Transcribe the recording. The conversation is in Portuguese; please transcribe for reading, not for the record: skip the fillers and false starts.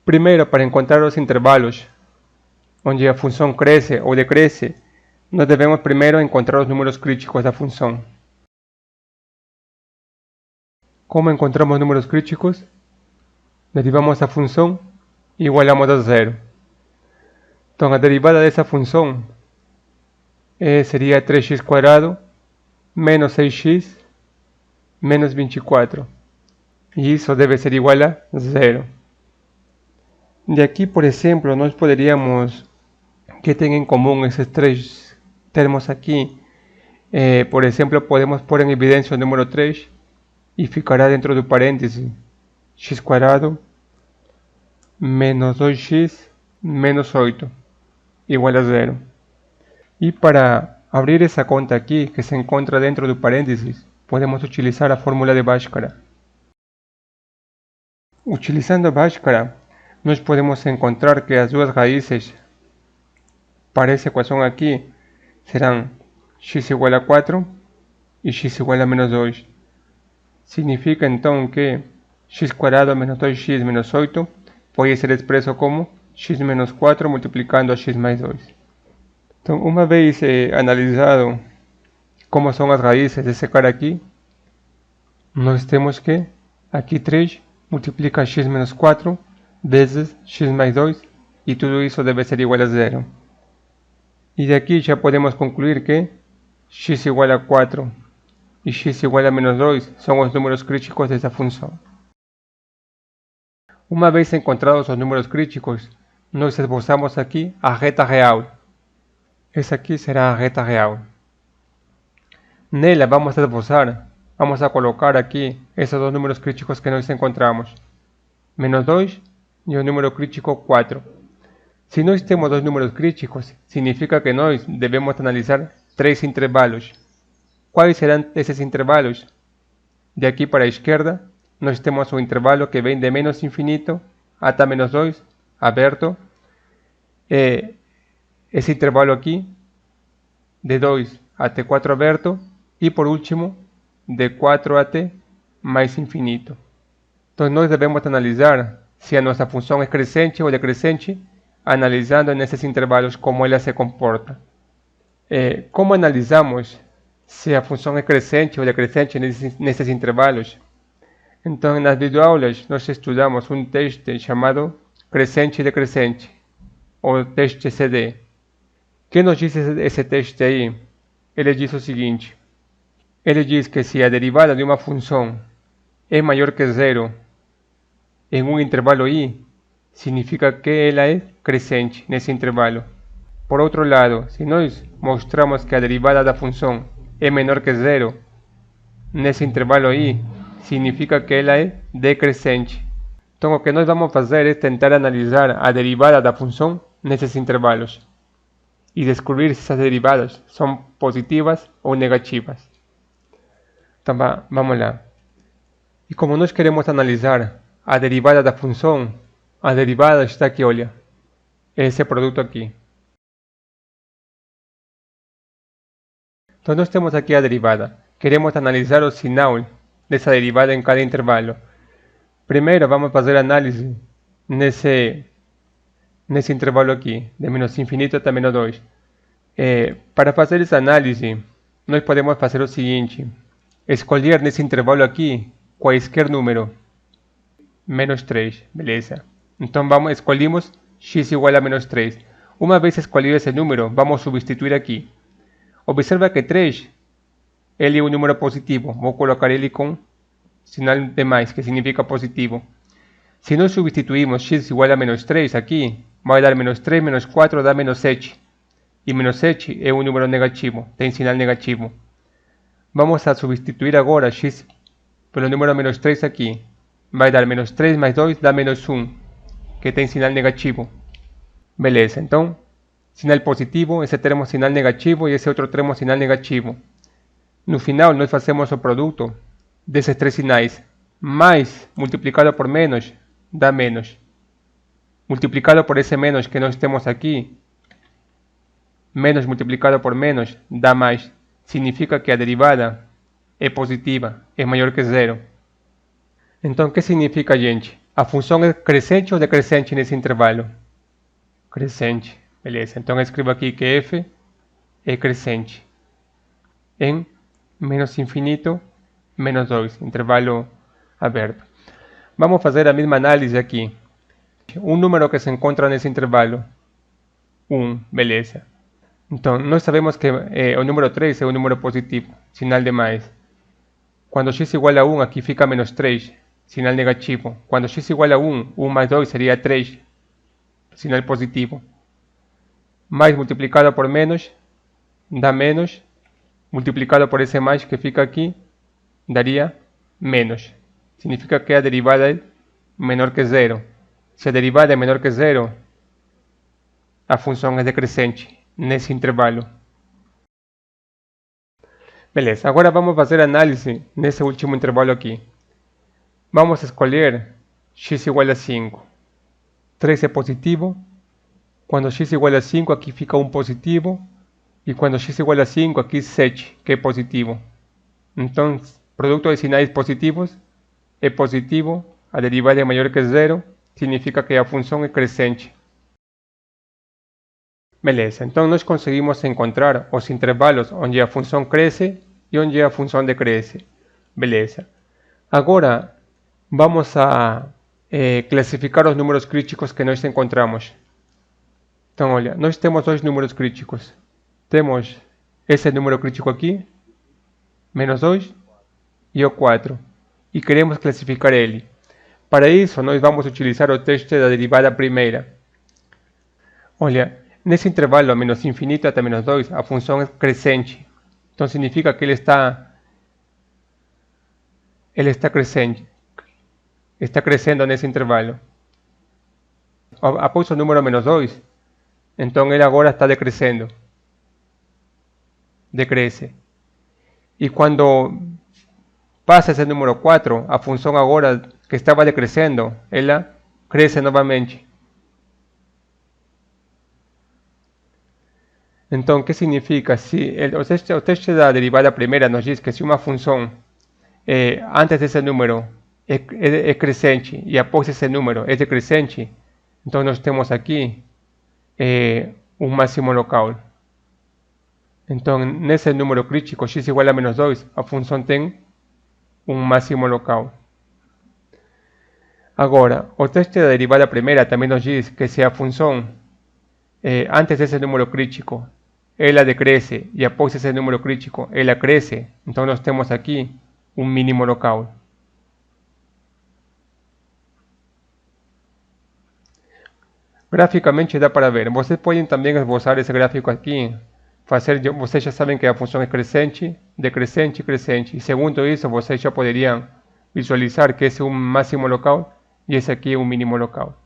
Primeiro, para encontrar os intervalos onde a função cresce ou decresce, nós devemos primeiro encontrar os números críticos da função. Como encontramos números críticos? Derivamos a função e igualamos a zero. Então a derivada dessa função seria 3x² menos 6x menos 24. E isso deve ser igual a zero. De aqui, por exemplo, nós poderíamos que tenham em comum esses três termos aqui. Por exemplo, podemos pôr em evidência o número 3 e ficará dentro do parêntese x² menos 2x menos 8 igual a zero. E para abrir essa conta aqui, que se encontra dentro do parênteses, podemos utilizar a fórmula de Bhaskara. Utilizando a Bhaskara, nós podemos encontrar que as duas raízes para essa equação aqui serão x igual a 4 e x igual a menos 2. Significa então que x² menos 2x menos 8 pode ser expresso como x menos 4 multiplicando a x mais 2. Então, uma vez analisado como são as raízes desse cara aqui, nós temos que aqui 3 multiplica x menos 4 vezes x mais 2 e tudo isso deve ser igual a zero. E daqui já podemos concluir que x igual a 4 e x igual a menos 2 são os números críticos dessa função. Uma vez encontrados os números críticos, nós esboçamos aqui a reta real. Essa aqui será a reta real. Nela vamos a colocar aqui esses dois números críticos que nós encontramos. Menos 2 e o número crítico 4. Se nós temos dois números críticos, significa que nós devemos analisar três intervalos. Quais serão esses intervalos? De aqui para a esquerda, nós temos um intervalo que vem de menos infinito até menos 2, aberto. Esse intervalo aqui, de 2 até 4 aberto. E por último, de 4 até mais infinito. Então nós devemos analisar se a nossa função é crescente ou decrescente, analisando nesses intervalos como ela se comporta. Como analisamos se a função é crescente ou decrescente nesses intervalos? Então, nas videoaulas, nós estudamos um teste chamado crescente e decrescente, ou teste CD. O que nos diz esse teste aí? Ele diz o seguinte: ele diz que se a derivada de uma função é maior que zero em um intervalo i, significa que ela é crescente nesse intervalo. Por outro lado, se nós mostramos que a derivada da função é menor que zero nesse intervalo i, significa que ela é decrescente. Então o que nós vamos fazer é tentar analisar a derivada da função nesses intervalos e descobrir se essas derivadas são positivas ou negativas. Então vamos lá. E como nós queremos analisar a derivada da função, a derivada está aqui, olha, esse produto aqui. Então nós temos aqui a derivada. Queremos analisar o sinal dessa derivada em cada intervalo. Primeiro vamos fazer análise nesse intervalo aqui, de menos infinito até menos 2. Para fazer essa análise, nós podemos fazer o seguinte: escolher nesse intervalo aqui qualquer número. Menos 3, beleza. Então escolhemos x igual a menos 3. Uma vez escolhido esse número, vamos substituir aqui. Observa que 3, ele é um número positivo. Vou colocar ele com sinal de mais, que significa positivo. Se nós substituímos x igual a menos 3 aqui, vai dar menos 3 menos 4 dá menos 7. E menos 7 é um número negativo, tem sinal negativo. Vamos a substituir agora x pelo número menos 3 aqui. Vai dar menos 3 mais 2 dá menos 1, que tem sinal negativo. Beleza, então, sinal positivo, esse termo sinal negativo e esse outro termo sinal negativo. No final, nós fazemos o produto desses três sinais. Mais multiplicado por menos dá menos. Multiplicado por esse menos que nós temos aqui, menos multiplicado por menos dá mais. Significa que a derivada é positiva, é maior que zero. Então, o que significa, gente? A função é crescente ou decrescente nesse intervalo? Crescente, beleza. Então eu escrevo aqui que f é crescente em menos infinito, menos 2, intervalo aberto. Vamos fazer a mesma análise aqui. Um número que se encontra nesse intervalo, 1, beleza. Então, nós sabemos que o número 3 é um número positivo, sinal de mais. Quando x igual a 1, aqui fica menos 3, sinal negativo. Quando x igual a 1, 1 mais 2 seria 3, sinal positivo. Mais multiplicado por menos, dá menos. Multiplicado por esse mais que fica aqui, daria menos. Significa que a derivada é menor que zero. Se a derivada é menor que zero, a função é decrescente nesse intervalo. Beleza, agora vamos fazer análise nesse último intervalo aqui. Vamos escolher x igual a 5. 3 é positivo. Quando x igual a 5, aqui fica 1 positivo. E quando x igual a 5, aqui 7, que é positivo. Então, produto de sinais positivos é positivo. A derivada é maior que zero. Significa que a função é crescente. Beleza, então nós conseguimos encontrar os intervalos onde a função cresce e onde a função decresce. Beleza. Agora, vamos a classificar os números críticos que nós encontramos. Então, olha, nós temos dois números críticos. Temos esse número crítico aqui, menos 2, e o 4. E queremos classificar ele. Para isso, nós vamos utilizar o teste da derivada primeira. Olha, nesse intervalo menos infinito até menos 2, a função é crescente. Então significa que ele está crescendo. Está crescendo nesse intervalo. Após o número menos 2, então ele agora está decrescendo. Decresce. E quando passa esse número 4, a função agora que estava decrescendo, ela cresce novamente. Então, o que significa? Se o teste da derivada primeira nos diz que se uma função antes desse número é crescente e após esse número é decrescente, então nós temos aqui um máximo local. Então, nesse número crítico, x igual a menos 2, a função tem um máximo local. Agora, o teste da derivada primeira também nos diz que se a função antes desse número crítico ela decresce e após esse número crítico ela cresce, então nós temos aqui um mínimo local. Graficamente dá para ver. Vocês podem também esboçar esse gráfico aqui. Vocês já sabem que a função é crescente, decrescente e crescente. E segundo isso, vocês já poderiam visualizar que esse é um máximo local e esse aqui é um mínimo local.